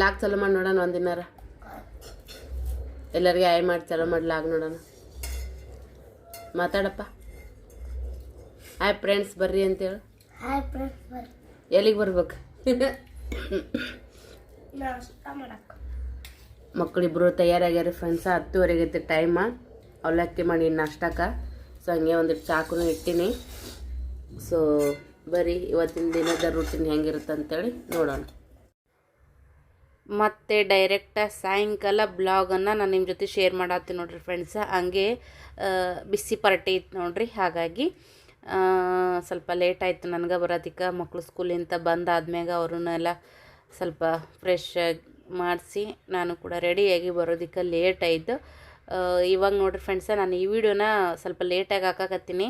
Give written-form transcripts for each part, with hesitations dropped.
Log ಚಲೋ ಮಾಡಿ ನೋಡೋಣ ಒಂದಿನಾರ ಎಲ್ಲರಿಗೆ ಆಯ್ ಮಾಡಿ ಚಲೋ ಮಾಡಿ ಲಾಗ್ ನೋಡೋಣ ಮಾತಾಡಪ್ಪ ಹಾಯ್ ಫ್ರೆಂಡ್ಸ್ ಬರ್ರಿ ಅಂತೇಳಿ ಎಲ್ಲಿಗೆ ಬರ್ಬೇಕು ಮಕ್ಕಳಿಬ್ರು ತಯಾರಾಗ್ಯಾರ ಫ್ರೆಂಡ್ಸ 10:30 ಐತಿ ಟೈಮ ಅವಲಕ್ಕಿ ಮಾಡಿ ನಾಷ್ಟಕ್ಕೆ ಸೊ ಹಂಗೆ ಒಂದಿಟ್ಟು ಚಾಕುನು ಇಟ್ಟಿನಿ ಸೊ ಬರೀ ಇವತ್ತಿನ ದಿನದ ರೂಟೀನ್ ಹೆಂಗಿರುತ್ತೆ ಅಂತೇಳಿ ನೋಡೋಣ ಮತ್ತು ಡೈರೆಕ್ಟ ಸಾಯಂಕಾಲ ಬ್ಲಾಗನ್ನು ನಾನು ನಿಮ್ಮ ಜೊತೆ ಶೇರ್ ಮಾಡತ್ತೀನಿ ನೋಡ್ರಿ ಫ್ರೆಂಡ್ಸ ಹಂಗೆ ಬಿಸಿ ಪಾರ್ಟಿ ಇತ್ತು ನೋಡ್ರಿ ಹಾಗಾಗಿ ಸ್ವಲ್ಪ ಲೇಟ್ ಆಯಿತು ನನಗೆ ಬರೋದಕ್ಕೆ ಮಕ್ಕಳು ಸ್ಕೂಲಿಂದ ಬಂದಾದ್ಮ್ಯಾಗ ಅವ್ರನ್ನೆಲ್ಲ ಸ್ವಲ್ಪ ಫ್ರೆಶ್ ಮಾಡಿಸಿ ನಾನು ಕೂಡ ರೆಡಿಯಾಗಿ ಬರೋದಕ್ಕೆ ಲೇಟ್ ಆಯಿತು ಇವಾಗ ನೋಡ್ರಿ ಫ್ರೆಂಡ್ಸ ನಾನು ಈ ವಿಡಿಯೋನ ಸ್ವಲ್ಪ ಲೇಟಾಗಿ ಹಾಕಕತ್ತೀನಿ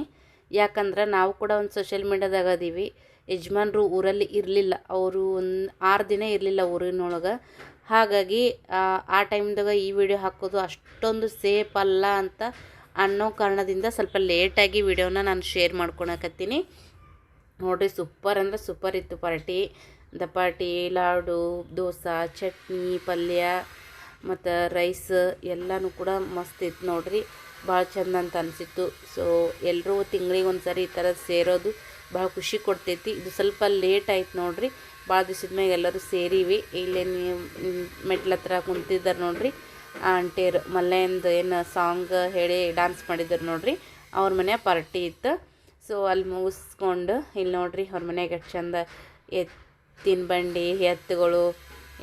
ಯಾಕಂದ್ರೆ ನಾವು ಕೂಡ ಒಂದು ಸೋಷಿಯಲ್ ಮೀಡ್ಯಾದಾಗ ಅದೀವಿ ಯಜಮಾನ್ರು ಊರಲ್ಲಿ ಇರಲಿಲ್ಲ ಅವರು ಒಂದು 6 ದಿನ ಇರಲಿಲ್ಲ ಊರಿನೊಳಗೆ ಹಾಗಾಗಿ ಆ ಟೈಮ್ದಾಗ ಈ ವಿಡಿಯೋ ಹಾಕೋದು ಅಷ್ಟೊಂದು ಸೇಫ್ ಅಲ್ಲ ಅಂತ ಅನ್ನೋ ಕಾರಣದಿಂದ ಸ್ವಲ್ಪ ಲೇಟಾಗಿ ವಿಡಿಯೋನ ನಾನು ಶೇರ್ ಮಾಡ್ಕೊಳಕತ್ತೀನಿ ನೋಡಿರಿ ಸೂಪರ್ ಅಂದರೆ ಸೂಪರ್ ಇತ್ತು ಪಾರ್ಟಿ ದಪಾಟಿ ಲಾಡು ದೋಸೆ ಚಟ್ನಿ ಪಲ್ಯ ಮತ್ತು ರೈಸ್ ಎಲ್ಲನೂ ಕೂಡ ಮಸ್ತ್ ಇತ್ತು ನೋಡಿರಿ ಭಾಳ ಚಂದ ಅಂತ ಅನಿಸಿತ್ತು ಸೊ ಎಲ್ಲರೂ ತಿಂಗಳಿಗೆ ಒಂದು ಸರಿ ಈ ಥರ ಸೇರೋದು ಭಾಳ ಖುಷಿ ಕೊಡ್ತೈತಿ ಇದು ಸ್ವಲ್ಪ ಲೇಟ್ ಆಯ್ತು ನೋಡಿರಿ ಭಾಳ ದಿವಸದ ಮ್ಯಾಗ ಎಲ್ಲರೂ ಸೇರಿವಿ ಇಲ್ಲೇ ಮೆಟ್ಲ ಹತ್ರ ಕುಂತಿದ್ದಾರೆ ನೋಡಿರಿ ಆಂಟಿಯರು ಮಲ್ಲೆಂದು ಏನು ಸಾಂಗ್ ಹೇಳಿ ಡ್ಯಾನ್ಸ್ ಮಾಡಿದ್ರು ನೋಡಿರಿ ಅವ್ರ ಮನೆ ಪಾರ್ಟಿ ಇತ್ತು ಸೊ ಅಲ್ಲಿ ಮುಗಿಸ್ಕೊಂಡು ಇಲ್ಲಿ ನೋಡಿರಿ ಅವ್ರ ಮನೆಗೆ ಎಷ್ಟು ಚಂದ ಎತ್ತಿನ ಬಂಡಿ ಎತ್ತುಗಳು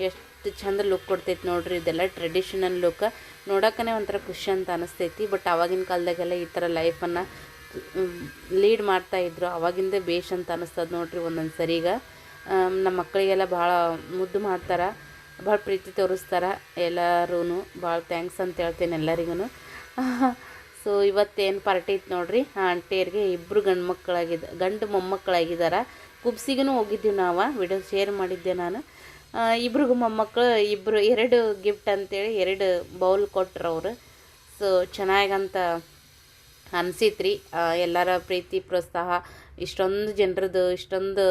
ಎಷ್ಟು ಚಂದ ಲುಕ್ ಕೊಡ್ತೈತಿ ನೋಡಿರಿ ಇದೆಲ್ಲ ಟ್ರೆಡಿಷನಲ್ ಲುಕ್ ನೋಡೋಕ್ಕೇ ಒಂಥರ ಖುಷಿ ಅಂತ ಅನಿಸ್ತೈತಿ ಬಟ್ ಆವಾಗಿನ ಕಾಲದಾಗೆಲ್ಲ ಈ ಥರ ಲೈಫನ್ನು ಲೀಡ್ ಮಾಡ್ತಾಯಿದ್ರು ಅವಾಗಿಂದ ಬೇಷ್ ಅಂತ ಅನಿಸ್ತದೆ ನೋಡಿರಿ ಒಂದೊಂದು ಸರಿಗ ನಮ್ಮ ಮಕ್ಕಳಿಗೆಲ್ಲ ಭಾಳ ಮುದ್ದು ಮಾಡ್ತಾರೆ ಭಾಳ ಪ್ರೀತಿ ತೋರಿಸ್ತಾರೆ ಎಲ್ಲರೂ ಭಾಳ ಥ್ಯಾಂಕ್ಸ್ ಅಂತ ಹೇಳ್ತೇನೆ ಎಲ್ಲರಿಗೂ ಸೊ ಇವತ್ತೇನು ಪಾರ್ಟಿ ಇತ್ತು ನೋಡಿರಿ ಆ ಆಂಟಿಯರಿಗೆ ಇಬ್ಬರು ಗಂಡು ಮೊಮ್ಮಕ್ಕಳಾಗಿದ್ದಾರೆ ಕುಬ್ಸಿಗೂ ಹೋಗಿದ್ದೀವಿ ನಾವು ವಿಡಿಯೋ ಶೇರ್ ಮಾಡಿದ್ದೆ ನಾನು ಇಬ್ರಿಗೂ ಮೊಮ್ಮಕ್ಕಳು ಎರಡು ಗಿಫ್ಟ್ ಅಂತೇಳಿ 2 ಬೌಲ್ ಕೊಟ್ರು ಅವರು ಸೊ ಚೆನ್ನಾಗಂತ ಅನಿಸಿತ್ರಿ ಎಲ್ಲರ ಪ್ರೀತಿ ಪ್ರೋತ್ಸಾಹ ಇಷ್ಟೊಂದು ಜನರದ್ದು ಇಷ್ಟೊಂದು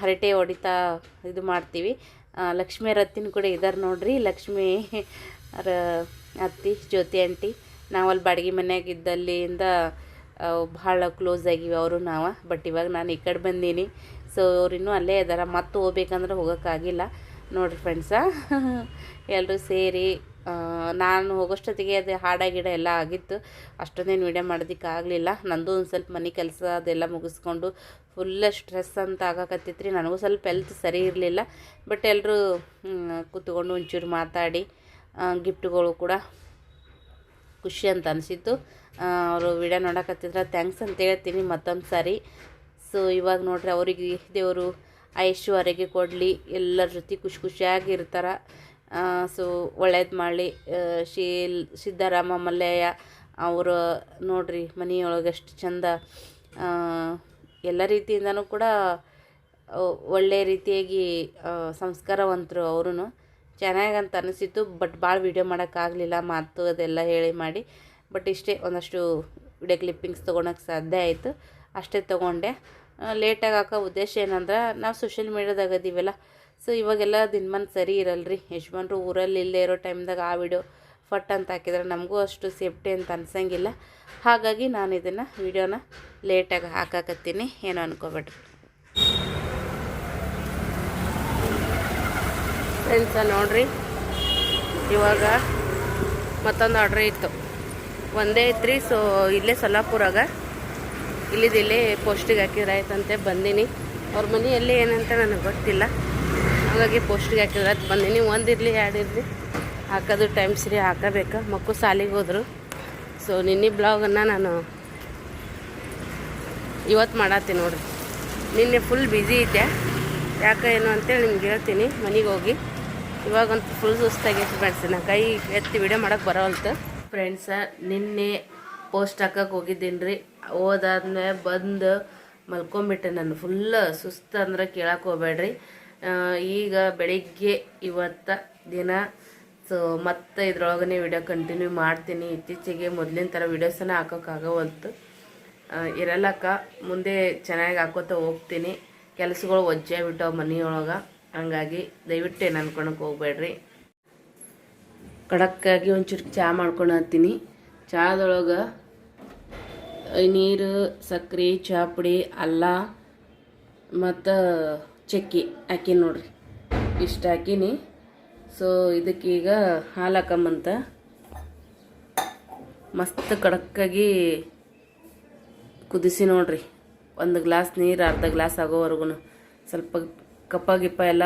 ಹರಟೆ ಹೊಡಿತಾ ಇದು ಮಾಡ್ತೀವಿ ಲಕ್ಷ್ಮೀ ರತ್ತಿನ ಕೂಡ ಇದ್ದಾರೆ ನೋಡ್ರಿ ಲಕ್ಷ್ಮೀ ಅತ್ತಿ ಜ್ಯೋತಿ ಆಂಟಿ ನಾವು ಅಲ್ಲಿ ಬಾಡಿಗೆ ಮನ್ಯಾಗ ಇದ್ದಲ್ಲಿಂದ ಭಾಳ ಕ್ಲೋಸ್ ಆಗಿವಿ ಅವರು ನಾವು ಬಟ್ ಇವಾಗ ನಾನು ಈ ಕಡೆ ಬಂದೀನಿ ಸೊ ಅವ್ರಿನ್ನೂ ಅಲ್ಲೇ ಇದ್ದಾರೆ ಮತ್ತೆ ಹೋಗ್ಬೇಕಂದ್ರೆ ಹೋಗೋಕ್ಕಾಗಿಲ್ಲ ನೋಡಿರಿ ಫ್ರೆಂಡ್ಸ ಎಲ್ಲರೂ ಸೇರಿ ನಾನು ಹೋಗೋಷ್ಟೊತ್ತಿಗೆ ಅದು ಹಾಡ ಗಿಡ ಎಲ್ಲ ಆಗಿತ್ತು ಅಷ್ಟೊಂದೇನು ವೀಡಿಯೋ ಮಾಡೋದಕ್ಕಾಗಲಿಲ್ಲ ನಂದು ಒಂದು ಸ್ವಲ್ಪ ಮನೆ ಕೆಲಸ ಅದೆಲ್ಲ ಮುಗಿಸ್ಕೊಂಡು ಫುಲ್ ಸ್ಟ್ರೆಸ್ ಅಂತ ಆಗಾಕತ್ತಿತ್ತು ರೀ ನನಗೂ ಸ್ವಲ್ಪ ಹೆಲ್ತ್ ಸರಿ ಇರಲಿಲ್ಲ ಬಟ್ ಎಲ್ಲರೂ ಕೂತ್ಕೊಂಡು ಒಂಚೂರು ಮಾತಾಡಿ ಗಿಫ್ಟ್ಗಳು ಕೂಡ ಖುಷಿ ಅಂತ ಅನಿಸಿತ್ತು ಅವರು ವೀಡಿಯೋ ನೋಡಕತ್ತಿದ್ರೆ ಥ್ಯಾಂಕ್ಸ್ ಅಂತ ಹೇಳ್ತೀನಿ ಮತ್ತೊಂದು ಸಾರಿ ಸೊ ಇವಾಗ ನೋಡ್ರಿ ಅವರಿಗೆ ದೇವರು ಐಶ್ವರ್ಯಗೆ ಕೊಡಲಿ ಎಲ್ಲರ ಜೊತೆ ಖುಷಿಯಾಗಿ ಇರ್ತಾರೆ ಸೊ ಒಳ್ಳೇದು ಮಾಡಲಿ ಸಿದ್ದರಾಮ ಮಲ್ಲಯ್ಯ ಅವರು ನೋಡ್ರಿ ಮನೆಯೊಳಗೆ ಎಷ್ಟು ಚಂದ ಎಲ್ಲ ರೀತಿಯಿಂದನೂ ಕೂಡ ಒಳ್ಳೆಯ ರೀತಿಯಾಗಿ ಸಂಸ್ಕಾರವಂತರು ಅವರು ಚೆನ್ನಾಗಂತ ಅನಿಸಿತ್ತು ಬಟ್ ಭಾಳ ವೀಡಿಯೋ ಮಾಡೋಕ್ಕಾಗಲಿಲ್ಲ ಮಾತು ಅದೆಲ್ಲ ಹೇಳಿ ಮಾಡಿ ಬಟ್ ಇಷ್ಟೇ ಒಂದಷ್ಟು ವಿಡಿಯೋ ಕ್ಲಿಪ್ಪಿಂಗ್ಸ್ ತೊಗೊಳಕ್ಕೆ ಸಾಧ್ಯ ಆಯಿತು ಅಷ್ಟೇ ತೊಗೊಂಡೆ ಲೇಟಾಗಿ ಹಾಕೋ ಉದ್ದೇಶ ಏನಂದ್ರೆ ನಾವು ಸೋಷಿಯಲ್ ಮೀಡ್ಯಾದಾಗ ಅದೀವಲ್ಲ ಸೊ ಇವಾಗೆಲ್ಲ ದಿನಮಾನ ಸರಿ ಇರಲ್ರಿ ಯಜಮಾನ್ರು ಊರಲ್ಲಿ ಇಲ್ಲೇ ಇರೋ ಟೈಮ್ದಾಗ ಆ ವಿಡಿಯೋ ಫಟ್ ಅಂತ ಹಾಕಿದ್ರೆ ನಮಗೂ ಅಷ್ಟು ಸೇಫ್ಟಿ ಅಂತ ಅನ್ಸಂಗಿಲ್ಲ ಹಾಗಾಗಿ ನಾನು ಇದನ್ನು ವಿಡಿಯೋನ ಲೇಟಾಗಿ ಹಾಕಾಕತ್ತೀನಿ ಏನೋ ಅನ್ಕೋಬೇಡ್ರಿ ಫ್ರೆಂಡ್ಸ ನೋಡ್ರಿ ಇವಾಗ ಮತ್ತೊಂದು ಆರ್ಡ್ರ್ ಇತ್ತು ಒಂದೇ ಐತ್ರಿ ಸೊ ಇಲ್ಲೇ ಸೊಲ್ಲಾಪುರಾಗ ಇಲ್ಲೇ ಪೋಸ್ಟಿಗೆ ಹಾಕಿದ್ರೆ ಆಯ್ತಂತೆ ಬಂದೀನಿ ಅವ್ರ ಮನೆ ಎಲ್ಲಿ ಏನಂತ ನನಗೆ ಗೊತ್ತಿಲ್ಲ ಹಾಗಾಗಿ ಪೋಸ್ಟಿಗೆ ಹಾಕಿದ್ರೆ ಆಯ್ತು ಬಂದೀನಿ ಒಂದಿರಲಿ ಎರಡಿರಲಿ ಹಾಕೋದು ಟೈಮ್ ಸರಿ ಹಾಕಬೇಕು ಮಕ್ಕಳು ಶಾಲೆಗೆ ಹೋದರು ಸೊ ನಿನ್ನೆ ಬ್ಲಾಗನ್ನು ನಾನು ಇವತ್ತು ಮಾಡತ್ತೀನಿ ನೋಡಿರಿ ನಿನ್ನೆ ಫುಲ್ ಬ್ಯುಸಿ ಇದ್ದೆ ಯಾಕೆ ಏನು ಅಂತೇಳಿ ನಿಮ್ಗೆ ಹೇಳ್ತೀನಿ ಮನೆಗೆ ಹೋಗಿ ಇವಾಗಂತೂ ಫುಲ್ ಸುಸ್ತಾಗೈತೆ ಫ್ರೆಂಡ್ಸ್ ನಾ ಕೈ ಎತ್ತಿ ವಿಡಿಯೋ ಮಾಡೋಕ್ಕೆ ಬರೋಲ್ತು ಫ್ರೆಂಡ್ಸ ನಿನ್ನೆ ಪೋಸ್ಟ್ ಹಾಕಕ್ಕೆ ಹೋಗಿದ್ದೀನಿ ರೀ ಹೋದಾದ್ಮೇಲೆ ಬಂದು ಮಲ್ಕೊಂಬಿಟ್ಟೆ ನಾನು ಫುಲ್ ಸುಸ್ತು ಅಂದ್ರೆ ಕೇಳಕ್ಕೆ ಹೋಗ್ಬೇಡ್ರಿ ಈಗ ಬೆಳಿಗ್ಗೆ ಇವತ್ತು ದಿನ ಸೊ ಮತ್ತೆ ಇದ್ರೊಳಗನೆ ವಿಡಿಯೋ ಕಂಟಿನ್ಯೂ ಮಾಡ್ತೀನಿ ಇತ್ತೀಚೆಗೆ ಮೊದಲಿನ ಥರ ವೀಡಿಯೋಸನ್ನ ಹಾಕೋಕ್ಕಾಗವಲ್ತು ಇರಲ್ಲಕ್ಕ ಮುಂದೆ ಚೆನ್ನಾಗಿ ಹಾಕೋತ ಹೋಗ್ತೀನಿ ಕೆಲಸಗಳು ಒಜ್ಜೆ ಬಿಟ್ಟವು ಮನೆಯೊಳಗೆ ಹಂಗಾಗಿ ದಯವಿಟ್ಟು ಏನು ಅನ್ಕೊಳಕ್ಕೆ ಹೋಗ್ಬೇಡ್ರಿ. ಕಡಕ್ಕಾಗಿ ಒಂಚೂರು ಚಹಾ ಮಾಡ್ಕೊಂಡು ಹತ್ತೀನಿ. ಚಹಾದೊಳಗೆ ನೀರು, ಸಕ್ರೆ, ಚಹಾ ಪುಡಿ, ಅಲ್ಲ ಮತ್ತು ಚಕ್ಕಿ ಹಾಕೀನಿ ನೋಡ್ರಿ. ಇಷ್ಟು ಹಾಕೀನಿ. ಸೊ ಇದಕ್ಕೀಗ ಹಾಲು ಹಾಕಂಬಂತ ಮಸ್ತ್ ಕಡಕ್ಕಾಗಿ ಕುದಿಸಿ ನೋಡ್ರಿ. ಒಂದು ಗ್ಲಾಸ್ ನೀರು ಅರ್ಧ ಗ್ಲಾಸ್ ಆಗೋವರೆಗೂ ಸ್ವಲ್ಪ ಕಪ್ಪ ಗಿಪ್ಪ ಎಲ್ಲ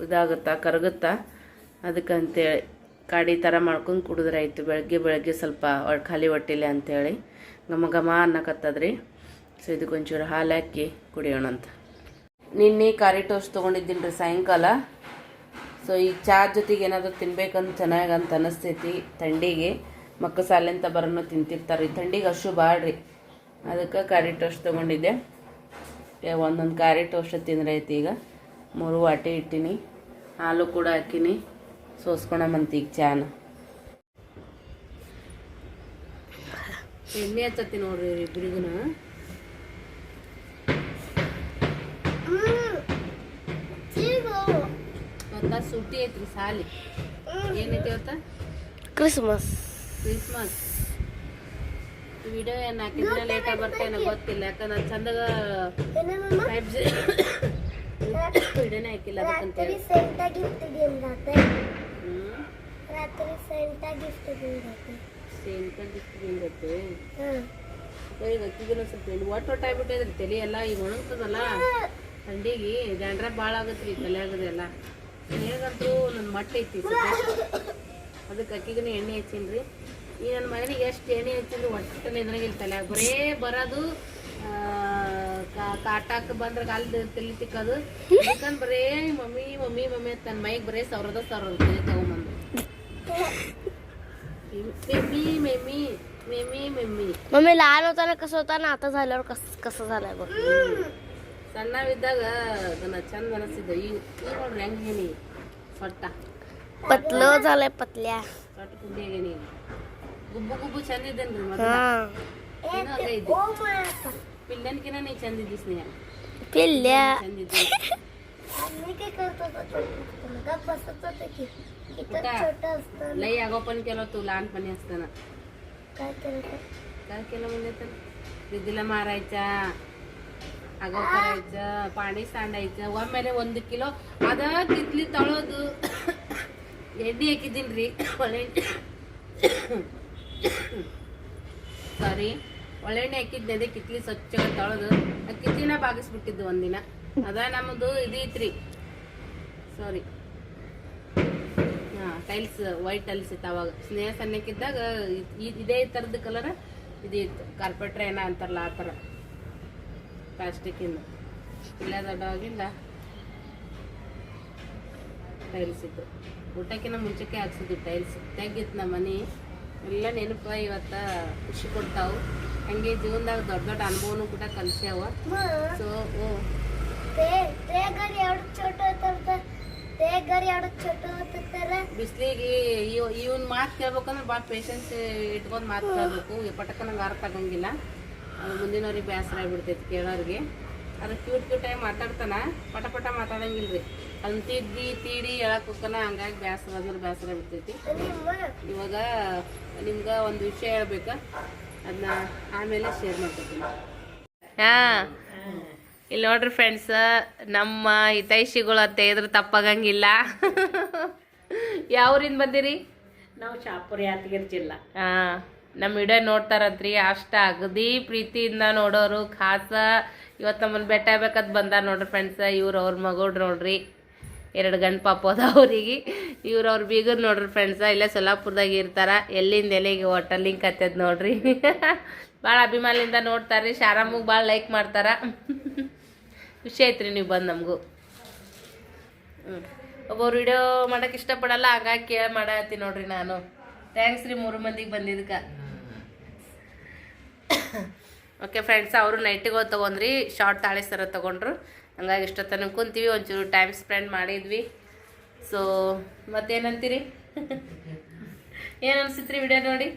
ಇದಾಗುತ್ತಾ, ಕರಗುತ್ತಾ. ಅದಕ್ಕಂತೇಳಿ ಕಾಡಿ ಥರ ಮಾಡ್ಕೊಂಡು ಕುಡಿದ್ರಾಯ್ತು. ಬೆಳಗ್ಗೆ ಸ್ವಲ್ಪ ಖಾಲಿ ಹೊಟ್ಟಿಲೆ ಅಂಥೇಳಿ ಘಮ ಘಮ ಅನ್ನಕತ್ತದ್ರಿ. ಸೊ ಇದಕ್ಕೊಂಚೂರು ಹಾಲು ಹಾಕಿ ಕುಡಿಯೋಣಂತ. ನಿನ್ನೆ ಖಾರಿ ಟೋಸ್ಟ್ ತೊಗೊಂಡಿದ್ದೀನಿ ರೀ ಸಾಯಂಕಾಲ. ಸೊ ಈ ಚಹಾ ಜೊತೆಗೆ ಏನಾದರೂ ತಿನ್ಬೇಕಂತ ಚೆನ್ನಾಗಿ ಅಂತ ಅನ್ನಿಸ್ತೈತಿ. ಥಂಡಿಗೆ ಮಕ್ಕ ಸಾಲೆಂತ ಬರೋನು ತಿಂತಿರ್ತಾರೆ ರೀ. ಥಂಡಿಗೆ ಅಷ್ಟು ಬಾಳ್ರಿ. ಅದಕ್ಕೆ ಖಾರಿ ಟೋಸ್ಟ್ ತೊಗೊಂಡಿದ್ದೆ. ಒಂದೊಂದು ಖಾರಿ ಟೋಸ್ಟ್ ತಿಂದ್ರೆ ಐತಿ. ಈಗ 3 ವಾಟಿ ಇಟ್ಟೀನಿ. ಹಾಲು ಕೂಡ ಹಾಕೀನಿ. ಸೋಸ್ಕೊಳಮಂತ ಈಗ ಚಾನ. ಎಣ್ಣೆ ಹಚ್ಚತ್ತಿ ನೋಡ್ರಿ ಇಬ್ಬರಿಗೂ. ಮತ್ತ ಸುಟ್ಟಿ ಐತ್ರಿ ಸಾಲಿ. ಏನೈತಿ ಇವತ್ತ? ಕ್ರಿಸ್ಮಸ್. ವಿಡಿಯೋ ಏನು ಹಾಕಿದ್ರೆ ಲೇಟಾಗಿ ಬರ್ತೇನೆ ಗೊತ್ತಿಲ್ಲ. ಯಾಕಂದ್ರೆ ಚಂದಾಗ ವಿಡಿಯೋನೇ ಹಾಕಿಲ್ಲ. ಅದಕ್ಕಂತೇಳಿ ಈಗ ಅಕ್ಕಿಗೂ ಸ್ವಲ್ಪ ಒಟ್ಟು ಆಗ್ಬಿಟ್ಟಿದ್ರಿ ತಲೆ ಎಲ್ಲ. ಈಗ ಒಣಗ್ತದಲ್ಲ ಥಂಡಿಗೆ, ಡ್ಯಾಂಡ್ರ ಭಾಳ ಆಗತ್ತೆ ರೀ ತಲೆ ಆಗೋದೆಲ್ಲ. ಹೇಗಂತೂ ನನ್ನ ಮಟ್ಟ ಐತಿ. ಅದಕ್ಕೆ ಅಕ್ಕಿಗೂ ಎಣ್ಣೆ ಹಚ್ಚೀನಿ ರೀ. ಈ ನನ್ನ ಮಗನಿಗೆ ಎಷ್ಟು ಎಣ್ಣೆ ಹಚ್ಚಿದ್ರು ಒಟ್ಟಲ್ಲಿ ಇದ್ರಾಗಿಲ್ಲ ತಲೆ. ಬರೇ ಬರೋದು ಕಾಟಾಕ ಬಂದ್ರೆ ಅಲ್ಲಿ ತಲೆ ತಿಕ್ಕೋದು. ಯಾಕಂದ್ರೆ ಬರೇ ಮಮ್ಮಿ ಮಮ್ಮಿ ಮಮ್ಮಿ ಅಂತ ನನ್ನ ಮೈಗೆ ಬರೇ ಸಾವಿರದ ತಲೆ ತಗೊಂಬಂದು meme meme meme meme mummy लहान होताना कसं होता ना, आता झाल्यावर कसं झालंय बघ. ಸಣ್ಣವಿದ್ದಾಗ ಅದನ್ನ ಚಂದ ಅನಿಸ್ತಿದ್ದ. ಈಗ ನೋಡ್ರಿ ಹೆಂಗೇನಿ ಸೊಟ್ಟ पतलं झालंय पतल्या. ಸೊಟ್ಟ ಕುಂಡಿ ಆಗೇನಿ. ಗುಬ್ಬು ಗುಬ್ಬು ಚಂದ ಇದ್ದೇನ್ರಿ. ಪಿಲ್ಲನ್ಕಿನ ನೀ ಚಂದ ಇದ್ದಿ ಸ್ನೇಹ. पिल्ल्या ಚಂದ ಇದ್ದಿ. लई आगोपण केलं तू लहानपणी असताना. काय केलं म्हणजे तर दीदीला मारायचा, आगाव करायचं, पाणी सांडायचं. ಒಮ್ಮೆಲೆ 1 ಕಿಲೋ ಅದ ಕಿತ್ಲಿ ತಳೋದು ಎಣ್ಣೆ ಹಾಕಿದ್ದೀನ್ರಿ. ಸಾರಿ, ಒಳ್ಳೆಣ್ಣೆ ಹಾಕಿದ್ದೆ. ಅದೇ ಕಿತ್ಲಿ ಸ್ವಚ್ಛವಾಗಿ ತಳೋದು ಆ ಕಿತ್ಲಿನ ಬಾಗಿಸ್ಬಿಟ್ಟಿದ್ದು ಒಂದಿನ. ಅದ ನಮ್ಮದು ಇದು ಐತ್ರಿ. ಸಾರಿ, ಟೈಲ್ಸ್ ವೈಟ್ ಟೈಲ್ಸ್ ಇತ್ತು ಅವಾಗ. ಸ್ನೇಹ ಸಣ್ಣಕ್ಕಿದ್ದಾಗ ಇದೇ ಥರದ ಕಲರ್ ಇದು ಇತ್ತು. ಕಾರ್ಪೆಟ್ರ್ ಏನೋ ಅಂತಾರಲ್ಲ ಆ ಥರ ಪ್ಲಾಸ್ಟಿಕ್ಕಿಂದ. ಇಲ್ಲ ದೊಡ್ಡವಾಗಿಲ್ಲ ಟೈಲ್ಸ್ ಇತ್ತು. ಊಟಕ್ಕಿಂತ ಮುಂಚೆಗೆ ಹಾಕ್ಸಿದ್ವಿ ಟೈಲ್ಸ್. ತೆಗಿತ್ತು ನಮ್ಮ ಮನೆ ಎಲ್ಲ ನೆನಪು. ಇವತ್ತು ಖುಷಿ ಕೊಡ್ತಾವು. ಹಂಗೆ ಜೀವನದಾಗ ದೊಡ್ಡ ದೊಡ್ಡ ಅನುಭವನೂ ಕೂಡ ಕಲಿಸ್ಯಾವ. ಸೊ ಬಿಸ್ಲಿಗೆ ಇವನ್ ಮಾತು ಕೇಳ್ಬೇಕಂದ್ರೆ ಭಾಳ ಪೇಷನ್ಸ್ ಇಟ್ಕೊಂಡು ಮಾತು ಕೇಳಬೇಕು. ಪಟಕ ನಂಗೆ ಅರ್ಥ ಆಗಂಗಿಲ್ಲ. ಮುಂದಿನವ್ರಿಗೆ ಬೇಸರ ಆಗ್ಬಿಡ್ತೈತಿ ಕೇಳೋರಿಗೆ. ಅದು ಕ್ಯೂಟ್ ಆಗಿ ಮಾತಾಡ್ತಾನ, ಪಟ ಪಟ ಮಾತಾಡಂಗಿಲ್ರಿ. ಅದನ್ನ ತೀಡಿ ಹೇಳಕ್ ಹೋಗ್ತಾನ. ಹಂಗಾಗಿ ಬೇಸರ ಅಂದ್ರೆ ಬೇಸರ ಬಿಡ್ತೈತಿ. ಇವಾಗ ನಿಮ್ಗೆ ಒಂದು ವಿಷಯ ಹೇಳ್ಬೇಕಾ, ಅದನ್ನ ಆಮೇಲೆ ಶೇರ್ ಮಾಡ್ಕೊತೀನಿ. ಇಲ್ಲಿ ನೋಡ್ರಿ ಫ್ರೆಂಡ್ಸ್, ನಮ್ಮ ಹಿತೈಷಿಗಳು ಅಂತ ಹೇಳಿದ್ರೆ ತಪ್ಪಾಗಂಗಿಲ್ಲ. ಯಾವ್ರಿಂದ ಬಂದಿರಿ? ನಾವು ಶಾಪುರ ಯಾದಗಿರಿ ಜಿಲ್ಲಾ. ನಮ್ಮ ವಿಡಿಯೋ ನೋಡ್ತಾರಂತ್ರಿ. ಅಷ್ಟ ಅಗದಿ ಪ್ರೀತಿಯಿಂದ ನೋಡೋರು ಖಾಸ. ಇವತ್ತು ನಮ್ಮನ್ನು ಬೆಟ್ಟ ಆಗ್ಬೇಕಂತ ಬಂದಾರ ನೋಡ್ರಿ ಫ್ರೆಂಡ್ಸ್. ಇವ್ರು ಅವ್ರ ಮಗಳು ನೋಡ್ರಿ, 2 ಗಂಡು ಪಾಪ ಅದ ಅವ್ರಿಗೆ. ಇವ್ರು ಅವ್ರ ಬೀಗರು ನೋಡ್ರಿ ಫ್ರೆಂಡ್ಸ. ಇಲ್ಲೇ ಸೊಲ್ಲಾಪುರದಾಗ ಇರ್ತಾರ. ಎಲ್ಲಿಂದ ಎಲ್ಲಿಗೆ ಹೋಟೆಲ್ ಲಿಂಕ್ ಹತ್ತದ ನೋಡ್ರಿ. ಭಾಳ ಅಭಿಮಾನದಿಂದ ನೋಡ್ತಾರ್ರಿ. ಶಾರಾಮಿಗೆ ಭಾಳ ಲೈಕ್ ಮಾಡ್ತಾರ. ಖುಷಿ ಐತ್ರಿ ನೀವು ಬಂದು ನಮಗೂ. ಒಬ್ಬರು ವಿಡಿಯೋ ಮಾಡೋಕೆ ಇಷ್ಟಪಡಲ್ಲ, ಹಾಗಾಗಿ ಕೇಳಿ ಮಾಡತ್ತೀನಿ ನೋಡ್ರಿ ನಾನು. ಥ್ಯಾಂಕ್ಸ್ ರೀ 3 ಮಂದಿಗೆ ಬಂದಿದ್ದಕ್ಕೆ. ಓಕೆ ಫ್ರೆಂಡ್ಸ್, ಅವರು ನೈಟಿಗೆ ತೊಗೊಂಡ್ರಿ. ಶಾರ್ಟ್ ತಾಳಿ ಸರ ತೊಗೊಂಡ್ರು. ಹಂಗಾಗಿ ಇಷ್ಟೊತ್ತನ ಕುಂತೀವಿ, ಒಂಚೂರು ಟೈಮ್ ಸ್ಪೆಂಡ್ ಮಾಡಿದ್ವಿ. ಸೊ ಮತ್ತೇನಂತೀರಿ? ಏನು ಅನಿಸಿತ್ರಿ ವಿಡಿಯೋ ನೋಡಿ?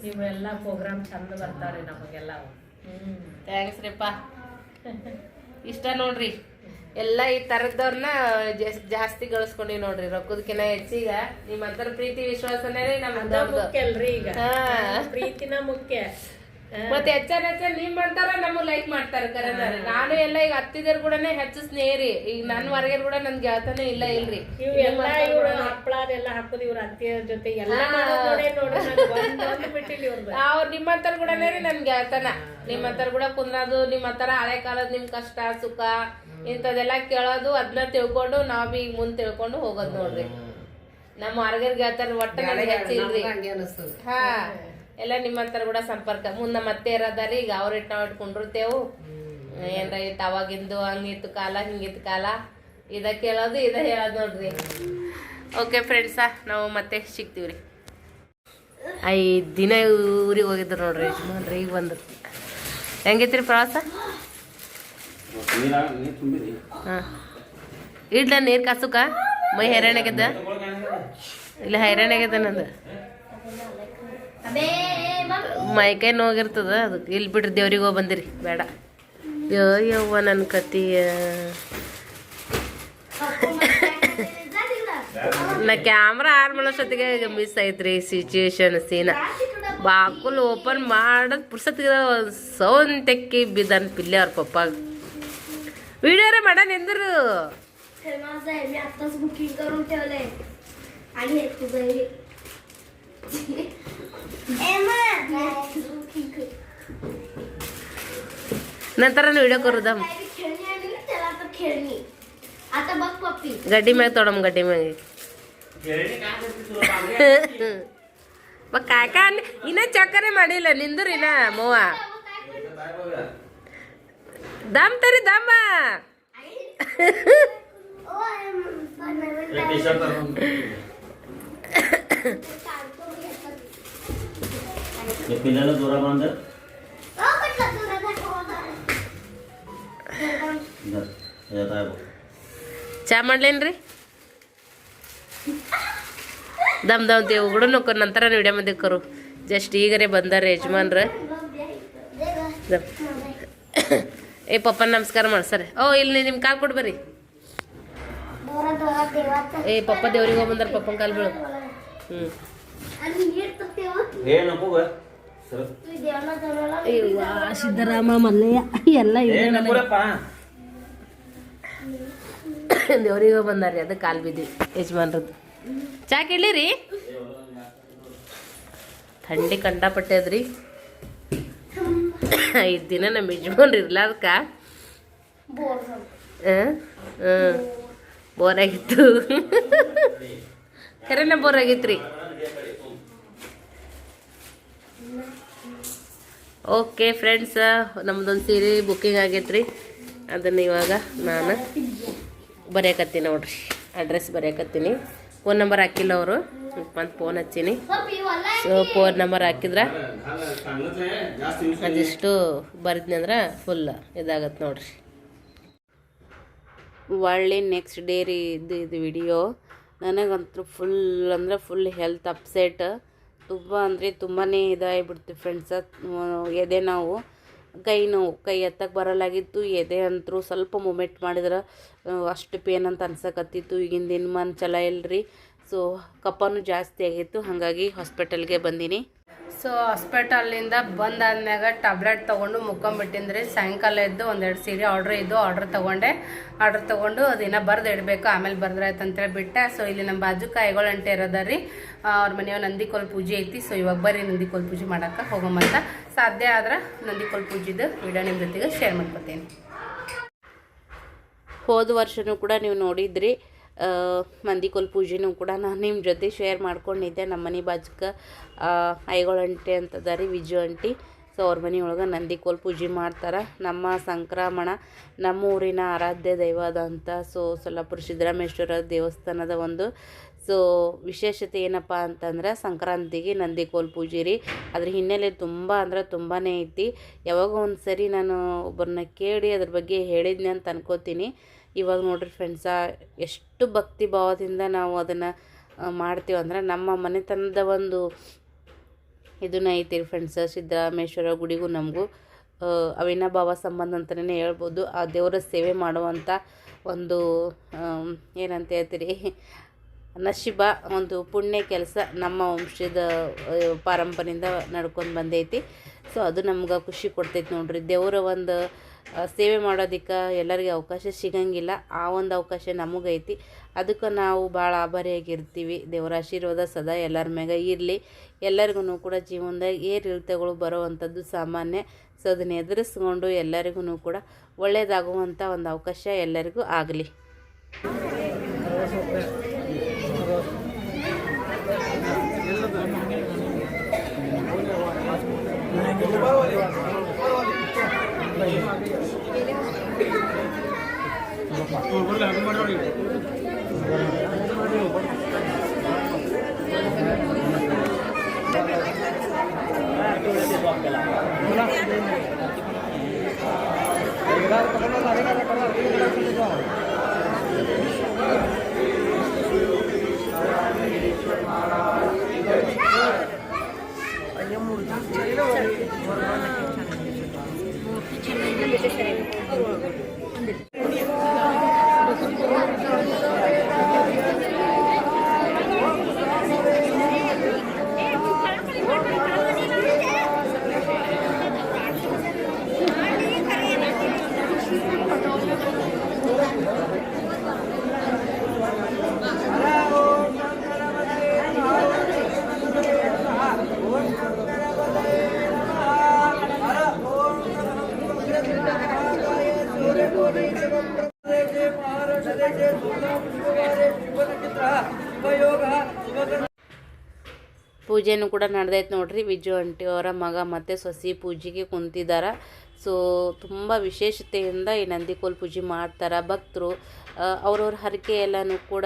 ನೀವೆಲ್ಲ ಪ್ರೋಗ್ರಾಮ್ ಚಂದ ಬರ್ತಾವ್ರಿ ನಮಗೆಲ್ಲ. ಥ್ಯಾಂಕ್ಸ್ ರೀಪ್ಪ. ಇಷ್ಟ ನೋಡ್ರಿ ಎಲ್ಲ ಈ ಥರದವ್ರನ್ನ ಜಾಸ್ತಿ ಗಳಿಸ್ಕೊಂಡಿ ನೋಡ್ರಿ ರೊಕ್ಕದಕ್ಕಿಂತ ಹೆಚ್ಚೀಗ ನಿಮ್ಮಂತರ ಪ್ರೀತಿ ವಿಶ್ವಾಸನೇ ಅದ ಮುಖ್ಯ ಅಲ್ರಿ ಈಗ ಪ್ರೀತಿನ ಮುಖ್ಯ. ಮತ್ತೆ ಹೆಚ್ಚ ನಿಮ್ಮಂತಾರ ನಮಗ್ ಲೈಕ್ ಮಾಡ್ತಾರ ಕರೆನ. ನಾನು ಎಲ್ಲ ಈಗ ಹತ್ತಿದರ್ ಕೂಡನೇ ಹೆಚ್ಚು ಸ್ನೇಹಿರಿ. ಈಗ ನನ್ನ ಹೊರಗೆ ಕೂಡ ನನ್ ಗೆಳತನೇ ಇಲ್ರಿ. ಇವೆಲ್ಲ ಇವ್ರ ಹಪ್ಪಳ ಅದೆಲ್ಲ ಹಾಕೋದು ಇವ್ರ ಅತ್ತೆಯ ಜೊತೆ ಎಲ್ಲ ನೋಡೇ ನೋಡ್ರಿ ಬಿಟ್ಟಿಲ್ಲ ಇವ್ರದ್ದು. ಅವ್ರು ನಿಮ್ಮಂತರ ಕೂಡನೇ ರೀ ನನ್ ಗೆಳತನ. ನಿಮ್ಮಂತರ ಕೂಡ ಕುಂದ್ರದು, ನಿಮ್ಮಂತರ ಹಳೆ ಕಾಲದ ನಿಮ್ ಕಷ್ಟ ಸುಖ ಇಂಥದೆಲ್ಲ ಕೇಳೋದು, ಅದನ್ನ ತಿಳ್ಕೊಂಡು ನಾವ್ ಈಗ ಮುಂದ್ ತಿಳ್ಕೊಂಡು ಹೋಗೋದ್ ನೋಡ್ರಿ. ನಮ್ಮ ಹೊರಗರ್ ಗೆಳತಾರ ಒಟ್ಟ ನನ್ಗೆ ಹೆಚ್ಚಿಲ್ರಿ. ಹಾ ಎಲ್ಲ ನಿಮ್ಮಂತರ ಕೂಡ ಸಂಪರ್ಕ ಮುಂದೆ ಮತ್ತೆ ಇರೋದಾರಿ. ಈಗ ಅವ್ರ ಇಟ್ಟು ನಾವು ಇಟ್ಕೊಂಡಿರ್ತೇವು. ಏನ್ರ ಇತ್ತು ಅವಾಗಿಂದು ಹಂಗಿತ್ತು ಕಾಲ ಹಿಂಗಿತ್ತು ಕಾಲ, ಇದ ಕೇಳೋದು ಇದ ಹೇಳೋದು ನೋಡ್ರಿ. ಓಕೆ ಫ್ರೆಂಡ್ಸ, ನಾವು ಮತ್ತೆ ಸಿಗ್ತೀವ್ರಿ. 5 ದಿನ ಊರಿಗೆ ಹೋಗಿದ್ರು ನೋಡ್ರಿ ಯಜಮಾನ್ರಿ. ಈಗ ಬಂದ್ರು. ಹೆಂಗೈತ್ರಿ ಪ್ರವಾಸ? ಹಾಂ ಇಡ್ಲ ನೀರು ಕಾಸುಕ ಮೈ ಹೈರಾಣ ಆಗ್ಯದ? ಇಲ್ಲ ಹೈರಾಣ ಆಗ್ಯದ ನಂದು ಮೈಕೈ ನೋಗಿರ್ತದ. ಅದಕ್ಕೆ ಇಲ್ಲಿ ಬಿಡ್ರಿ ದೇವ್ರಿಗೆ ಹೋಗಿ ಬಂದಿರಿ ಬೇಡ. ಯವ್ವ ನನ್ನ ಕತಿಯ ನಾ ಕ್ಯಾಮ್ರಾ ಆನ್ ಮಾಡೋಷ್ಟೊತ್ತಿಗೆ ಮಿಸ್ ಐತ್ರಿ ಸಿಚುವೇಶನ್ ಸೀನ. ಬಾಕುಲ್ ಓಪನ್ ಮಾಡೋದು ಪುರ್ಸತ್ತಿಗೆ ಸೌಂಡ್ ತೆಕ್ಕಿ ಬಿದ್ದಾನ ಪಿಲ್ಲೆ ಅವ್ರ ಪಪ್ಪ. ವಿಡಿಯೋರೇ ಮಾಡ ನಿಂದ್ರು. नंतर व्हिडिओ करू दम गड्डी ಮ್ಯಾಗ ತೋಡಮ್ गड्डी ಮ್ಯಾಗ ಕಾಕ ಇನ್ನ ಚಕ್ಕರೆ ಮಾಡಿಲ್ಲ ನಿಂದ್ರು ಇನ್ನ ಮೋವ ದಮ್ ತರಿ ದಮ್ಮ పిల్లలు దూరం అందరు ಚಾ ಮಾಡ್ಲೇನ್ರಿ ದಮ್ ದಮ್ತಿ ಉಗುಡು ನೋಡ್ಕೊಂಡು ನಂತರ ವಿಡಿಯೋ ಮಂದಿ ಕರು ಜಸ್ಟ್ ಈಗರೇ ಬಂದಾರ ಯಜಮಾನ್ರ. ಏ ಪಪ್ಪನ ನಮಸ್ಕಾರ ಮಾಡಿ ಸರಿ. ಓ ಇಲ್ಲಿ ನಿಮ್ಮ ಕಾಲು ಕೊಡು ಬರ್ರಿ. ಏ ಪಪ್ಪ ದೇವ್ರಿಗೆ ಹೋಗಿ ಬಂದಾರ, ಪಪ್ಪನ ಕಾಲು ಬೀಳು. ಸಿದ್ದರಾಮ ಮಲ್ಲಯ್ಯ ಎಲ್ಲ ದೇವ್ರಿಗೆ ಹೋಗಿ ಬಂದಾರ್ರಿ. ಅದು ಕಾಲು ಬಿದ್ದಿ ಯಜಮಾನ್ರದ್ದು. ಚಾ ಕೇಳಿರಿ? ಥಂಡಿ ಕಂಡಪಟ್ಟೆ ಅದ್ರಿ. 5 ದಿನ ನಮ್ಮ ಯಜಮಾನ್ರು ಇರ್ಲಾರ್ದಕ್ಕ ಬೋರ್ ಆಗಿತ್ತು. ಖರೇನ ಬೋರ್ ಆಗಿತ್ರಿ. ಓಕೆ ಫ್ರೆಂಡ್ಸ್, ನಮ್ದೊಂದು ಸೀರೆ ಬುಕ್ಕಿಂಗ್ ಆಗೈತ್ರಿ. ಅದನ್ನು ಇವಾಗ ನಾನು ಬರೆಯಕತ್ತೀನಿ ನೋಡ್ರಿ. ಅಡ್ರೆಸ್ ಬರೆಯಕತ್ತೀನಿ. ಫೋನ್ ನಂಬರ್ ಹಾಕಿಲ್ಲ ಅವರು, ಮತ್ತು ಫೋನ್ ಹಚ್ಚೀನಿ. ಸೊ ಫೋನ್ ನಂಬರ್ ಹಾಕಿದ್ರೆ ಅದಿಷ್ಟು ಬರೆದ್ನಿ ಅಂದ್ರೆ ಫುಲ್ ಇದಾಗತ್ತೆ ನೋಡ್ರಿ. ಒಳ್ಳೆ ನೆಕ್ಸ್ಟ್ ಡೇ ರೀ ಇದು ವಿಡಿಯೋ. ನನಗಂತೂ ಫುಲ್ ಅಂದರೆ ಫುಲ್ ಹೆಲ್ತ್ ಅಪ್ಸೆಟ್. ತುಂಬ ಅಂದರೆ ತುಂಬಾ ಇದಾಗಿಬಿಡ್ತು ಫ್ರೆಂಡ್ಸ. ಎದೆ ನಾವು ಕೈ ನೋವು, ಕೈ ಎತ್ತಕ್ಕೆ ಬರಲಾಗಿತ್ತು. ಎದೆ ಅಂತರೂ ಸ್ವಲ್ಪ ಮೂಮೆಂಟ್ ಮಾಡಿದ್ರೆ ಅಷ್ಟು ಪೇನ್ ಅಂತ ಅನ್ಸಕತ್ತಿತ್ತು. ಈಗಿನ ದಿನಮಾನ ಚಲ ಇಲ್ಲರಿ. ಸೊ ಕಫನೂ ಜಾಸ್ತಿ ಆಗಿತ್ತು, ಹಾಗಾಗಿ ಹಾಸ್ಪಿಟಲ್ಗೆ ಬಂದೀನಿ. ಸೊ ಹಾಸ್ಪಿಟಲಿಂದ ಬಂದಾದ್ಮ್ಯಾಗ ಟ್ಯಾಬ್ಲೆಟ್ ತೊಗೊಂಡು ಮುಕ್ಕೊಂಬಿಟ್ಟಿನ್ರಿ. ಸಾಯಂಕಾಲ ಎದ್ದು 1-2 ಸೀರೆ ಆರ್ಡ್ರ್ ತೊಗೊಂಡು ಅದಿನ ಬರ್ದು ಇಡಬೇಕು, ಆಮೇಲೆ ಬರ್ದ್ರಾಯ್ತು ಅಂತೇಳಿ ಬಿಟ್ಟೆ. ಸೊ ಇಲ್ಲಿ ನಮ್ಮ ಬಾಜು ಕಾಯಿಗಳು ಅಂಟೆ ಇರೋದಾರಿ. ಅವ್ರ ಮನೆಯವ ನಂದಿಕೋಲ್ ಪೂಜೆ ಐತಿ. ಸೊ ಇವಾಗ ಬರ್ರಿ ನಂದಿಕೋಲ್ ಪೂಜೆ ಮಾಡೋಕೆ ಹೋಗೋಮಂತ. ಸಾಧ್ಯ ಆದ್ರೆ ನಂದಿಕೋಲ್ ಪೂಜೆದು ವಿಡಿಯೋ ನಿಮ್ಮ ಜೊತೆಗೆ ಶೇರ್ ಮಾಡ್ಕೊತೀನಿ. ಹೋದ ವರ್ಷವೂ ಕೂಡ ನೀವು ನೋಡಿದ್ರಿ ಮಂದಿಕೋಲ್ ಪೂಜೆನೂ ಕೂಡ ನಾನು ನಿಮ್ಮ ಜೊತೆ ಶೇರ್ ಮಾಡ್ಕೊಂಡಿದ್ದೆ. ನಮ್ಮ ಮನೆ ಬಾಜುಕ ಐಗೋಳಂಟಿ ಅಂತದ ರೀ, ವಿಜು ಅಂಟಿ. ಸೊ ಅವ್ರ ಮನೆಯೊಳಗೆ ನಂದಿಕೋಲ್ ಪೂಜೆ ಮಾಡ್ತಾರೆ. ನಮ್ಮ ಸಂಕ್ರಮಣ ನಮ್ಮ ಊರಿನ ಆರಾಧ್ಯ ದೈವ ಅದಂತ. ಸೊ ಸೊಲ್ಲಾಪುರ ಸಿದ್ದರಾಮೇಶ್ವರ ದೇವಸ್ಥಾನದ ಒಂದು ವಿಶೇಷತೆ ಏನಪ್ಪ ಅಂತಂದ್ರೆ ಸಂಕ್ರಾಂತಿಗೆ ನಂದಿಕೋಲ್ ಪೂಜೆ ರೀ. ಅದ್ರ ಹಿನ್ನೆಲೆ ತುಂಬ ಅಂದ್ರೆ ತುಂಬಾ ಐತಿ. ಯಾವಾಗ ಒಂದು ಸರಿ ನಾನು ಒಬ್ಬರನ್ನ ಕೇಳಿ ಅದ್ರ ಬಗ್ಗೆ ಹೇಳಿದ್ನಿ ಅಂತ ಅನ್ಕೋತೀನಿ. ಇವಾಗ ನೋಡ್ರಿ ಫ್ರೆಂಡ್ಸ, ಎಷ್ಟು ಭಕ್ತಿ ಭಾವದಿಂದ ನಾವು ಅದನ್ನು ಮಾಡ್ತೀವಿ ಅಂದ್ರೆ ನಮ್ಮ ಮನೆತನದ ಒಂದು ಇದನ್ನ ಐತಿ ಫ್ರೆಂಡ್ಸ. ಸಿದ್ದರಾಮೇಶ್ವರ ಗುಡಿಗೂ ನಮಗೂ ಅವಿನಾಭಾವ ಸಂಬಂಧ ಅಂತಲೇ ಹೇಳ್ಬೋದು. ಆ ದೇವರ ಸೇವೆ ಮಾಡುವಂಥ ಒಂದು ಏನಂತ ಹೇಳ್ತೀರಿ ನಶೀಬ, ಒಂದು ಪುಣ್ಯ ಕೆಲಸ ನಮ್ಮ ವಂಶದ ಪಾರಂಪರೆಯಿಂದ ನಡ್ಕೊಂಡು ಬಂದೈತಿ. ಸೊ ಅದು ನಮ್ಗೆ ಖುಷಿ ಕೊಡ್ತೈತಿ ನೋಡ್ರಿ. ದೇವರ ಒಂದು ಸೇವೆ ಮಾಡೋದಕ್ಕೆ ಎಲ್ಲರಿಗೆ ಅವಕಾಶ ಸಿಗಂಗಿಲ್ಲ, ಆ ಒಂದು ಅವಕಾಶ ನಮಗೈತಿ. ಅದಕ್ಕೆ ನಾವು ಭಾಳ ಆಭಾರಿಯಾಗಿರ್ತೀವಿ. ದೇವರ ಆಶೀರ್ವಾದ ಸದಾ ಎಲ್ಲರ ಮ್ಯಾಗ ಇರಲಿ. ಎಲ್ಲರಿಗೂ ಕೂಡ ಜೀವನದಾಗ ಏರಿಳಿತಗಳು ಬರೋವಂಥದ್ದು ಸಾಮಾನ್ಯ. ಸೊ ಅದನ್ನು ಎದುರಿಸ್ಕೊಂಡು ಎಲ್ಲರಿಗೂ ಕೂಡ ಒಳ್ಳೆಯದಾಗುವಂಥ ಒಂದು ಅವಕಾಶ ಎಲ್ಲರಿಗೂ ಆಗಲಿ. ಪೂಜೆನೂ ಕೂಡ ನಡೆದೈತೆ ನೋಡ್ರಿ. ವಿಜು ಆಂಟಿ ಅವರ ಮಗ ಮತ್ತು ಸೊಸಿ ಪೂಜೆಗೆ ಕುಂತಿದ್ದಾರೆ. ಸೊ ತುಂಬ ವಿಶೇಷತೆಯಿಂದ ಈ ನಂದಿಕೋಲ್ ಪೂಜೆ ಮಾಡ್ತಾರೆ ಭಕ್ತರು. ಅವ್ರವ್ರ ಹರಕೆ ಎಲ್ಲನೂ ಕೂಡ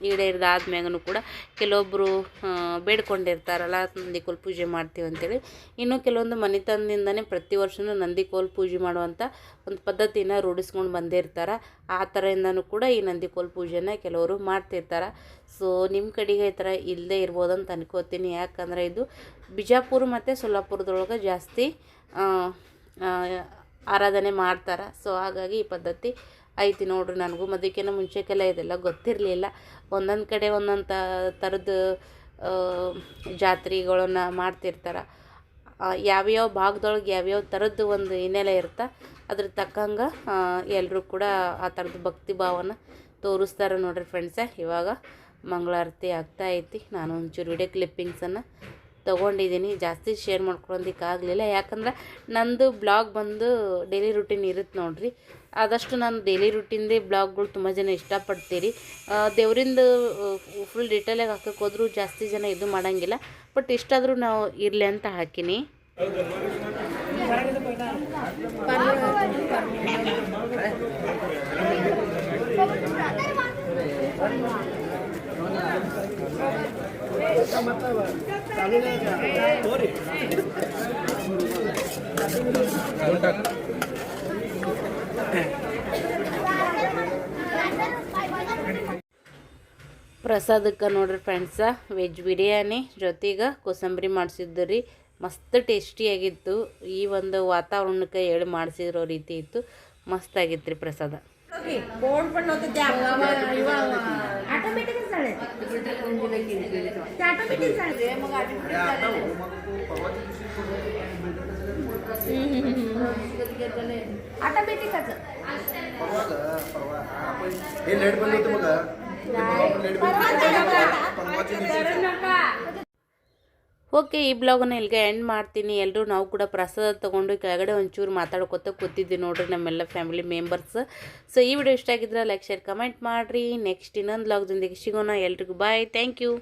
ಈಡೇರಿದಾದ್ಮ್ಯಾಗೂ ಕೂಡ ಕೆಲವೊಬ್ಬರು ಬೇಡ್ಕೊಂಡಿರ್ತಾರಲ್ಲ ನಂದಿಕೋಲ್ ಪೂಜೆ ಮಾಡ್ತೀವಿ ಅಂತೇಳಿ. ಇನ್ನು ಕೆಲವೊಂದು ಮನೆತನದಿಂದನೇ ಪ್ರತಿ ವರ್ಷವೂ ನಂದಿಕೋಲ್ ಪೂಜೆ ಮಾಡುವಂಥ ಒಂದು ಪದ್ಧತಿನ ರೂಢಿಸ್ಕೊಂಡು ಬಂದಿರ್ತಾರೆ. ಆ ಥರದಿಂದನೂ ಕೂಡ ಈ ನಂದಿಕೋಲ್ ಪೂಜೆನ ಕೆಲವರು ಮಾಡ್ತಿರ್ತಾರೆ. ಸೊ ನಿಮ್ಮ ಕಡೆಗೆ ಈ ಥರ ಇಲ್ಲದೆ ಇರ್ಬೋದಂತ ಅನ್ಕೋತೀನಿ. ಯಾಕಂದರೆ ಇದು ಬಿಜಾಪುರ ಮತ್ತು ಸೊಲ್ಲಾಪುರದೊಳಗೆ ಜಾಸ್ತಿ ಆರಾಧನೆ ಮಾಡ್ತಾರೆ. ಸೊ ಹಾಗಾಗಿ ಈ ಪದ್ಧತಿ ಐತಿ ನೋಡ್ರಿ. ನನಗೂ ಮದುವೆಕಿಂತ ಮುಂಚೆಕ್ಕೆಲ್ಲ ಇದೆಲ್ಲ ಗೊತ್ತಿರಲಿಲ್ಲ. ಒಂದೊಂದು ಕಡೆ ಒಂದೊಂದು ಥರದ್ದು ಜಾತ್ರೆಗಳನ್ನ ಮಾಡ್ತಿರ್ತಾರೆ. ಯಾವ್ಯಾವ ಭಾಗದೊಳಗೆ ಯಾವ್ಯಾವ ಥರದ್ದು ಒಂದು ಹಿನ್ನೆಲೆ ಇರುತ್ತೆ, ಅದ್ರ ತಕ್ಕಂಗೆ ಎಲ್ಲರೂ ಕೂಡ ಆ ಥರದ್ದು ಭಕ್ತಿ ಭಾವನ ತೋರಿಸ್ತಾರೆ ನೋಡ್ರಿ ಫ್ರೆಂಡ್ಸೇ. ಇವಾಗ ಮಂಗಳಾರತಿ ಆಗ್ತಾ ಐತಿ. ನಾನು ಒಂಚೂರು ವಿಡಿಯೋ ಕ್ಲಿಪ್ಪಿಂಗ್ಸನ್ನು ತೊಗೊಂಡಿದ್ದೀನಿ. ಜಾಸ್ತಿ ಶೇರ್ ಮಾಡ್ಕೊಳೋದಕ್ಕಾಗಲಿಲ್ಲ, ಯಾಕಂದ್ರೆ ನಂದು ಬ್ಲಾಗ್ ಬಂದು ಡೈಲಿ ರುಟೀನ್ ಇರುತ್ತೆ ನೋಡ್ರಿ. ಆದಷ್ಟು ನಾನು ಡೈಲಿ ರುಟೀನ್ದೇ ಬ್ಲಾಗ್ಗಳು ತುಂಬ ಜನ ಇಷ್ಟಪಡ್ತೀರಿ. ದೇವರಿಂದ ಫುಲ್ ಡೀಟೇಲಾಗಿ ಹಾಕಕ್ಕೆ ಹೋದ್ರೂ ಜಾಸ್ತಿ ಜನ ಇದು ಮಾಡೋಂಗಿಲ್ಲ. ಬಟ್ ಇಷ್ಟಾದರೂ ನಾವು ಇರಲಿ ಅಂತ ಹಾಕಿನಿ. ಪ್ರಸಾದಕ್ಕೆ ನೋಡ್ರಿ ಫ್ರೆಂಡ್ಸ, ವೆಜ್ ಬಿರಿಯಾನಿ ಜೊತೆಗೆ ಕೋಸಂಬರಿ ಮಾಡಿಸಿದ್ದು ರೀ. ಮಸ್ತ್ ಟೇಸ್ಟಿಯಾಗಿತ್ತು. ಈ ಒಂದು ವಾತಾವರಣಕ್ಕೆ ಹೇಳಿ ಮಾಡಿಸಿರೋ ರೀತಿ ಇತ್ತು. ಮಸ್ತಾಗಿತ್ತು ರೀ ಪ್ರಸಾದ. ಓಕೆ, ಈ ಬ್ಲಾಗನ್ನು ಇಲ್ಲಿಗೆ ಎಂಡ್ ಮಾಡ್ತೀನಿ. ಎಲ್ಲರೂ ನಾವು ಕೂಡ ಪ್ರಸಾದ ತೊಗೊಂಡು ಕೆಳಗಡೆ ಒಂಚೂರು ಮಾತಾಡ್ಕೊತ ಕೂತಿದ್ವಿ ನೋಡ್ರಿ ನಮ್ಮೆಲ್ಲ ಫ್ಯಾಮಿಲಿ ಮೆಂಬರ್ಸ್. ಸೊ ಈ ವಿಡಿಯೋ ಇಷ್ಟ ಆಗಿದ್ರೆ ಲೈಕ್ ಶೇರ್ ಕಮೆಂಟ್ ಮಾಡಿರಿ. ನೆಕ್ಸ್ಟ್ ಇನ್ನೊಂದು ಬ್ಲಾಗ್ದೊಂದಿಗೆ ಸಿಗೋಣ. ಎಲ್ರಿಗೂ ಬಾಯ್, ಥ್ಯಾಂಕ್ ಯು.